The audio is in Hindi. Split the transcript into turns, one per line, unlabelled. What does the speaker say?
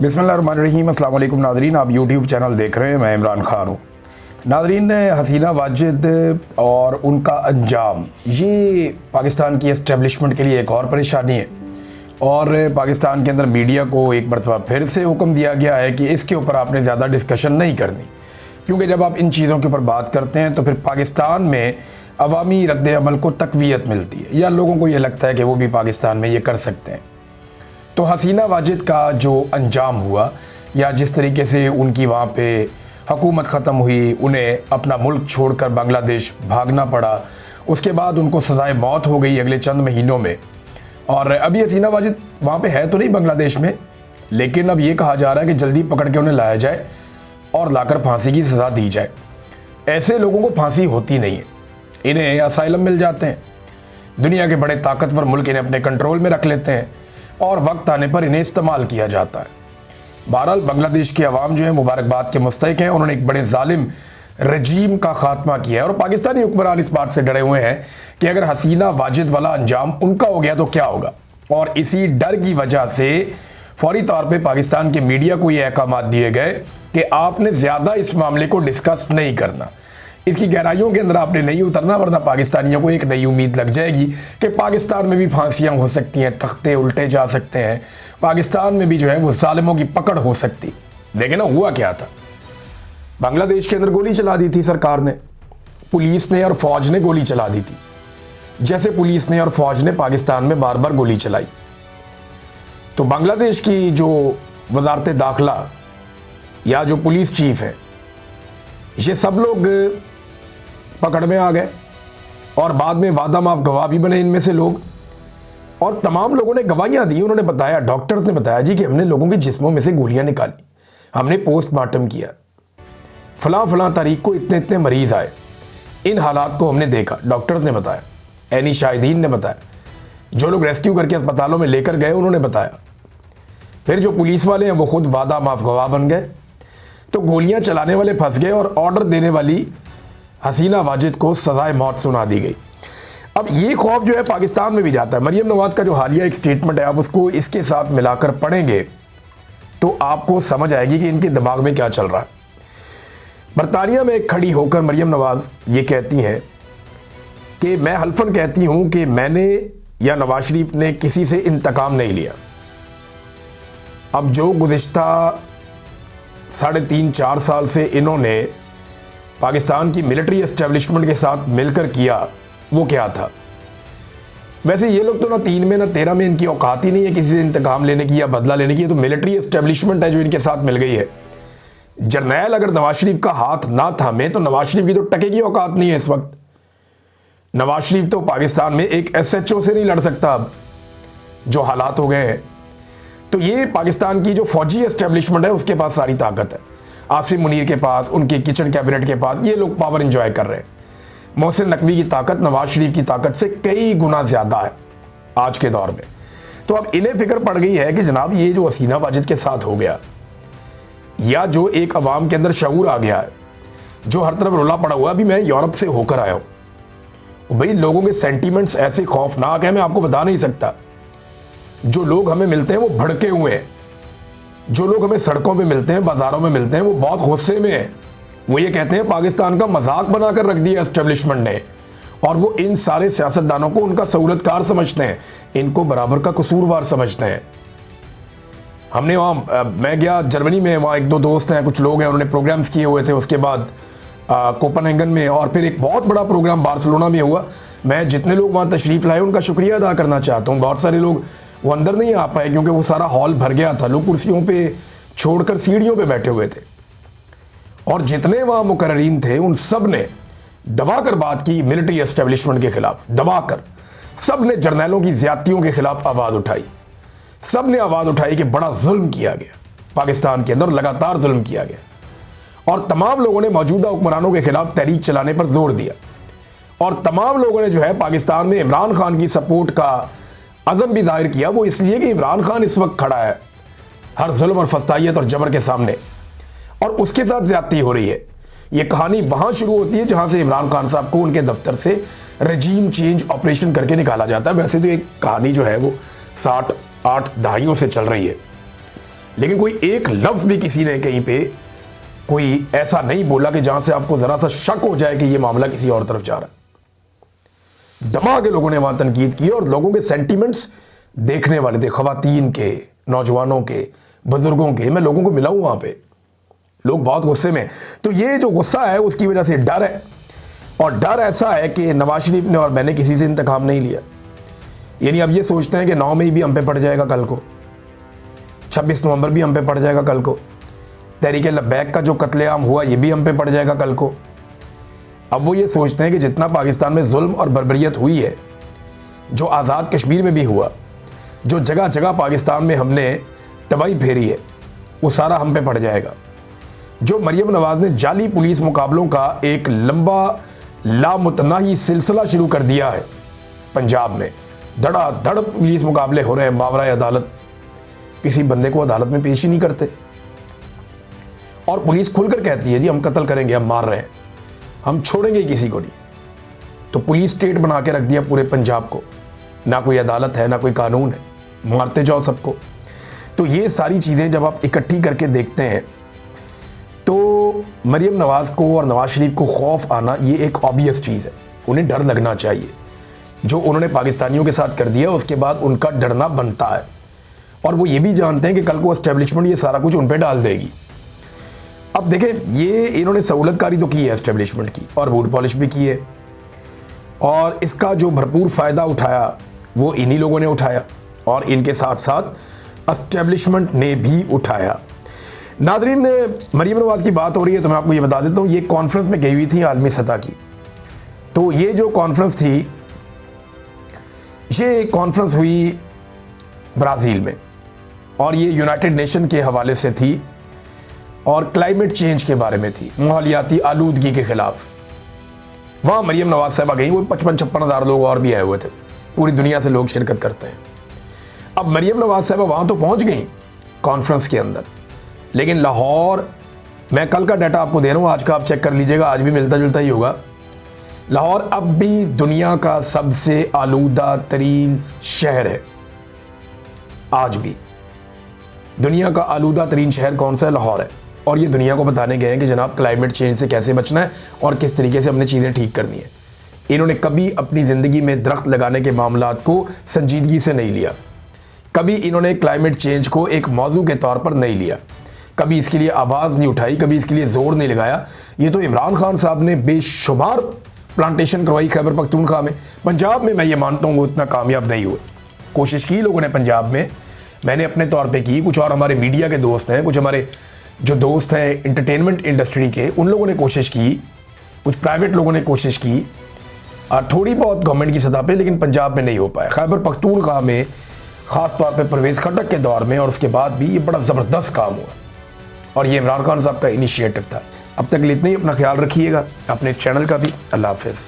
बिस्मिल्लाहिर्रहमानिर्रहीम। अस्सलाम वालेकुम नाज़रीन, आप यूट्यूब चैनल देख रहे हैं, मैं इमरान खान हूँ। नाज़रीन, हसीना वाजिद और उनका अंजाम ये पाकिस्तान की इस्टेब्लिशमेंट के लिए एक और परेशानी है और पाकिस्तान के अंदर मीडिया को एक मरतबा फिर से हुक्म दिया गया है कि इसके ऊपर आपने ज़्यादा डिस्कशन नहीं करनी, क्योंकि जब आप इन चीज़ों के ऊपर बात करते हैं तो फिर पाकिस्तान में अवामी रद्द अमल को तक़वियत मिलती है या लोगों को ये लगता है कि वो भी पाकिस्तान में ये कर सकते हैं। तो हसीना वाजिद का जो अंजाम हुआ या जिस तरीके से उनकी वहाँ पे हुकूमत ख़त्म हुई, उन्हें अपना मुल्क छोड़कर बांग्लादेश भागना पड़ा, उसके बाद उनको सज़ाए मौत हो गई अगले चंद महीनों में। और अभी हसीना वाजिद वहाँ पे है तो नहीं बांग्लादेश में, लेकिन अब ये कहा जा रहा है कि जल्दी पकड़ के उन्हें लाया जाए और लाकर फांसी की सज़ा दी जाए। ऐसे लोगों को फांसी होती नहीं है, इन्हें असाइलम मिल जाते हैं। दुनिया के बड़े ताकतवर मुल्क इन्हें अपने कंट्रोल में रख लेते हैं और वक्त आने पर इन्हें इस्तेमाल किया जाता है। बहरहाल बांग्लादेश के अवाम जो है मुबारकबाद के मुस्तहिक हैं, उन्होंने एक बड़े जालिम रजीम का खात्मा किया है और पाकिस्तानी हुक्मरान इस बात से डरे हुए हैं कि अगर हसीना वाजिद वाला अंजाम उनका हो गया तो क्या होगा। और इसी डर की वजह से फौरी तौर पे पाकिस्तान के मीडिया को ये अहकाम दिए गए कि आपने ज़्यादा इस मामले को डिस्कस नहीं करना, इसकी गहराइयों के अंदर आपने नहीं उतरना, वरना पाकिस्तानियों को एक नई उम्मीद लग जाएगी कि पाकिस्तान में भी फांसियां हो सकती हैं, तख्ते उल्टे जा सकते हैं, पाकिस्तान में भी जो है वो जालिमों की पकड़ हो सकती। लेकिन ना हुआ क्या था, बांग्लादेश के अंदर गोली चला दी थी सरकार ने, पुलिस ने और फौज ने गोली चला दी थी, जैसे पुलिस ने और फौज ने पाकिस्तान में बार बार गोली चलाई। तो बांग्लादेश की जो वजारत दाखिला या जो पुलिस चीफ है, ये सब लोग पकड़ में आ गए और बाद में वादा माफ गवाह भी बने इनमें से लोग, और तमाम लोगों ने गवाहियां दी। उन्होंने बताया, डॉक्टर्स ने बताया जी कि हमने लोगों के जिस्मों में से गोलियां निकाली, हमने पोस्टमार्टम किया, फलां फलां तारीख को इतने इतने मरीज आए, इन हालात को हमने देखा, डॉक्टर्स ने बताया, एनी शाहिदीन ने बताया, जो लोग रेस्क्यू करके अस्पतालों में लेकर गए उन्होंने बताया। फिर जो पुलिस वाले हैं वो खुद वादा माफ गवाह बन गए। तो गोलियां चलाने वाले फंस गए और ऑर्डर देने वाली हसीना वाजिद को सजाए मौत सुना दी गई। अब ये खौफ जो है पाकिस्तान में भी जाता है। मरियम नवाज का जो हालिया एक स्टेटमेंट है, आप उसको इसके साथ मिलाकर पढ़ेंगे तो आपको समझ आएगी कि इनके दिमाग में क्या चल रहा है। बरतानिया में खड़ी होकर मरियम नवाज ये कहती हैं कि मैं हल्फन कहती हूं कि मैंने या नवाज शरीफ ने किसी से इंतकाम नहीं लिया। अब जो गुज़िश्ता 3.5-4 साल से इन्होंने पाकिस्तान की मिलिट्री एस्टेब्लिशमेंट के साथ मिलकर किया, वो क्या था। वैसे ये लोग तो ना 3 में ना 13 में इनकी औकात ही नहीं है किसी से इंतकाम लेने की या बदला लेने की। तो मिलिट्री एस्टेब्लिशमेंट है जो इनके साथ मिल गई है। जर्नैल अगर नवाज शरीफ का हाथ ना थामे तो नवाज शरीफ की तो टके की औकात नहीं है इस वक्त। नवाज शरीफ तो पाकिस्तान में एक SHO से नहीं लड़ सकता अब, जो हालात हो गए हैं। तो ये पाकिस्तान की जो फौजी एस्टेब्लिशमेंट है उसके पास सारी ताकत है। आसिम मुनीर के पास, उनके किचन कैबिनेट के पास ये लोग पावर एंजॉय कर रहे हैं। मोहसिन नकवी की ताकत नवाज शरीफ की ताकत से कई गुना ज़्यादा है आज के दौर में। तो अब इन्हें फिक्र पड़ गई है कि जनाब ये जो हसीना वाजिद के साथ हो गया, या जो एक अवाम के अंदर शऊर आ गया है, जो हर तरफ रुला पड़ा हुआ है। अभी मैं यूरोप से होकर आया हूँ भाई, लोगों के सेंटीमेंट्स ऐसे खौफनाक है, मैं आपको बता नहीं सकता। जो लोग हमें मिलते हैं वो भड़के हुए हैं, जो लोग हमें सड़कों पे मिलते हैं, बाजारों में मिलते हैं, वो बहुत गुस्से में हैं। वो ये कहते हैं पाकिस्तान का मजाक बनाकर रख दिया एस्टेब्लिशमेंट ने, और वो इन सारे सियासतदानों को उनका सहूलतकार समझते हैं, इनको बराबर का कसूरवार समझते हैं। हमने वहाँ, मैं गया जर्मनी में, वहाँ 1-2 दोस्त हैं, कुछ लोग हैं, उन्होंने प्रोग्राम्स किए हुए थे। उसके बाद कोपनहेगन में, और फिर एक बहुत बड़ा प्रोग्राम बार्सिलोना में हुआ। मैं जितने लोग वहाँ तशरीफ़ लाए उनका शुक्रिया अदा करना चाहता हूँ। बहुत सारे लोग वो अंदर नहीं आ पाए क्योंकि वो सारा हॉल भर गया था, लोग कुर्सियों पे छोड़कर सीढ़ियों पे बैठे हुए थे। और जितने वहाँ मुकर्रीन थे उन सब ने दबाकर बात की मिलिट्री एस्टेब्लिशमेंट के खिलाफ, दबाकर सब ने जर्नैलों की ज़्यादतियों के खिलाफ आवाज़ उठाई। सब ने आवाज़ उठाई कि बड़ा जुल्म किया गया पाकिस्तान के अंदर, लगातार जुल्म किया गया। और तमाम लोगों ने मौजूदा हुक्मरानों के खिलाफ तहरीक चलाने पर जोर दिया, और तमाम लोगों ने जो है पाकिस्तान में इमरान खान की सपोर्ट का अज़म भी जाहिर किया। वो इसलिए कि इमरान खान इस वक्त खड़ा है हर जुल्म और फस्तायत और जबर के सामने, और उसके साथ ज्यादती हो रही है। ये कहानी वहां शुरू होती है जहां से इमरान खान साहब को उनके दफ्तर से रजीम चेंज ऑपरेशन करके निकाला जाता है। वैसे तो एक कहानी जो है वो 60-8 दहाइयों से चल रही है। लेकिन कोई एक लफ्ज़ भी किसी ने कहीं पे कोई ऐसा नहीं बोला कि जहां से आपको ज़रा सा शक हो जाए कि ये मामला किसी और तरफ जा रहा है। दबा के लोगों ने वहां तनकीद की और लोगों के सेंटीमेंट्स देखने वाले थे, ख़वातीन के, नौजवानों के, बुजुर्गों के। मैं लोगों को मिला हूं वहां पे, लोग बहुत गुस्से में। तो ये जो गुस्सा है उसकी वजह से डर है, और डर ऐसा है कि नवाज शरीफ ने और मैंने किसी से इंतकाम नहीं लिया। यानी अब ये सोचते हैं कि 9 मई भी हम पे पड़ जाएगा कल को, 26 नवंबर भी हम पे पड़ जाएगा कल को, तहरीक लब्बैक का जो कत्लेआम हुआ ये भी हम पे पड़ जाएगा कल को। अब वो ये सोचते हैं कि जितना पाकिस्तान में जुल्म और बर्बरियत हुई है, जो आज़ाद कश्मीर में भी हुआ, जो जगह जगह पाकिस्तान में हमने तबाही फेरी है, वो सारा हम पे पड़ जाएगा। जो मरियम नवाज ने जाली पुलिस मुकाबलों का एक लंबा लामुतनाही सिलसिला शुरू कर दिया है पंजाब में, धड़ाधड़ पुलिस मुकाबले हो रहे हैं, मावरा अदालत, किसी बंदे को अदालत में पेश ही नहीं करते। और पुलिस खुलकर कहती है जी हम कत्ल करेंगे, हम मार रहे हैं, हम छोड़ेंगे किसी को नहीं। तो पुलिस स्टेट बना के रख दिया पूरे पंजाब को, ना कोई अदालत है ना कोई कानून है, मारते जाओ सबको। तो ये सारी चीज़ें जब आप इकट्ठी करके देखते हैं तो मरियम नवाज को और नवाज शरीफ को खौफ आना ये एक ऑब्वियस चीज़ है, उन्हें डर लगना चाहिए। जो उन्होंने पाकिस्तानियों के साथ कर दिया उसके बाद उनका डरना बनता है, और वो ये भी जानते हैं कि कल को एस्टेब्लिशमेंट ये सारा कुछ उन पर डाल देगी। अब देखें, ये इन्होंने सहूलतकारी तो की है एस्टेब्लिशमेंट की, और बूट पॉलिश भी की है, और इसका जो भरपूर फ़ायदा उठाया वो इन्हीं लोगों ने उठाया, और इनके साथ साथ एस्टेब्लिशमेंट ने भी उठाया। नादरीन, मरियम नवाज की बात हो रही है तो मैं आपको ये बता देता हूँ, ये कॉन्फ्रेंस में गई हुई थी आलमी सतह की। तो ये जो कॉन्फ्रेंस थी, ये कॉन्फ्रेंस हुई ब्राज़ील में, और ये यूनाइटेड नेशन के हवाले से थी और क्लाइमेट चेंज के बारे में थी, माहौलियाती आलूदगी के ख़िलाफ़। वहाँ मरियम नवाज साहबा गई, वो 55-56 हज़ार लोग और भी आए हुए थे, पूरी दुनिया से लोग शिरकत करते हैं। अब मरियम नवाज साहबा वहाँ तो पहुँच गई कॉन्फ्रेंस के अंदर, लेकिन लाहौर, मैं कल का डाटा आपको दे रहा हूँ, आज का आप चेक कर लीजिएगा, आज भी मिलता जुलता ही होगा। लाहौर अब भी दुनिया का सबसे आलूदा तरीन शहर है। आज भी दुनिया का आलूदा तरीन शहर कौन सा है? लाहौर है। और ये दुनिया को बताने गए हैं कि जनाब क्लाइमेट चेंज से कैसे बचना है और किस तरीके से हमने चीज़ें ठीक करनी है। इन्होंने कभी अपनी ज़िंदगी में दरख्त लगाने के मामलात को संजीदगी से नहीं लिया, कभी इन्होंने क्लाइमेट चेंज को एक मौजू के तौर पर नहीं लिया, कभी इसके लिए आवाज़ नहीं उठाई, कभी इसके लिए ज़ोर नहीं लगाया। ये तो इमरान खान साहब ने बेशुमार प्लांटेशन करवाई खैबर पख्तूनख्वा में। पंजाब में मैं ये मानता हूँ वो इतना कामयाब नहीं हुए। कोशिश की लोगों ने पंजाब में, मैंने अपने तौर पे की, कुछ और हमारे मीडिया के दोस्त हैं, कुछ हमारे जो दोस्त हैं इंटरटेनमेंट इंडस्ट्री के, उन लोगों ने कोशिश की, कुछ प्राइवेट लोगों ने कोशिश की, थोड़ी बहुत गवर्नमेंट की सतह पे, लेकिन पंजाब में नहीं हो पाया। खैबर पख्तूनख्वा में ख़ास तौर पे परवेज़ खट्टक के दौर में और उसके बाद भी ये बड़ा ज़बरदस्त काम हुआ, और ये इमरान खान साहब का इनिशिएटिव था। अब तक इतना ही, अपना ख्याल रखिएगा, अपने इस चैनल का भी। अल्लाह हाफ़िज़।